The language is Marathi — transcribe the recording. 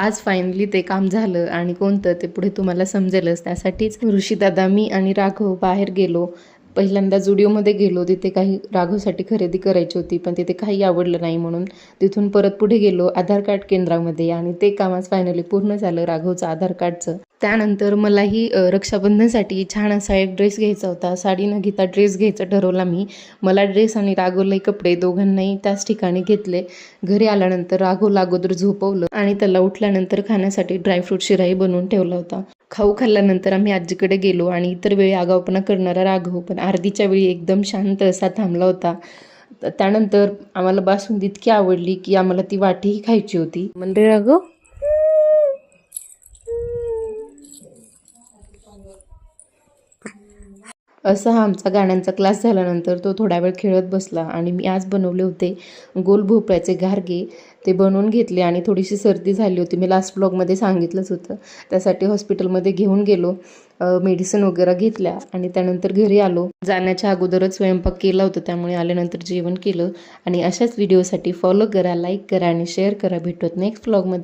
आज फायनली ते काम झालं आणि कोणतं ते पुढे तुम्हाला समजेलच. त्यासाठीच ऋषीदादा, मी आणि राघव बाहेर गेलो. पहिल्यांदा जुडिओमध्ये गेलो, तिथे काही राघवसाठी खरेदी करायची होती, पण तिथे काही आवडलं नाही म्हणून तिथून परत पुढे गेलो आधार कार्ड केंद्रामध्ये आणि ते काम आज फायनली पूर्ण झालं राघवचं आधार कार्डचं. त्यानंतर मलाही रक्षाबंधनसाठी छान असा एक ड्रेस घ्यायचा होता. साडी न घेता ड्रेस घ्यायचा ठरवला मी. मला ड्रेस आणि राघवलाही कपडे दोघांनाही त्याच ठिकाणी घेतले. घरी आल्यानंतर राघवला अगोदर झोपवलं आणि त्याला उठल्यानंतर खाण्यासाठी ड्रायफ्रूट शिराही बनवून ठेवला होता. खाऊ खाल्ल्यानंतर आम्ही आजीकडे गेलो आणि इतर वेळी आगाऊपणा करणारा राघव पण अर्धीच्या वेळी एकदम शांत असा थांबला होता. त्यानंतर आम्हाला बासुंदी इतकी आवडली की आम्हाला ती वाटीही खायची होती. म्हणजे राघव असा हा आमचा गाण्यांचा क्लास झाल्यानंतर तो थोडा वेळ खेळत बसला आणि मी आज बनवले होते गोल भोपळ्याचे घारगे. ते बनवून घेतले आणि थोडीशी सर्दी झाली होती, मी लास्ट ब्लॉगमध्ये सांगितलंच होतं. त्यासाठी हॉस्पिटलमध्ये घेऊन गेलो, मेडिसिन वगैरे घेतल्या आणि त्यानंतर घरी आलो. जाण्याच्या अगोदरच स्वयंपाक केला होता, त्यामुळे आल्यानंतर जेवण केलं. आणि अशाच व्हिडिओसाठी फॉलो करा, लाईक करा आणि शेअर करा. भेटूयात नेक्स्ट ब्लॉगमध्ये.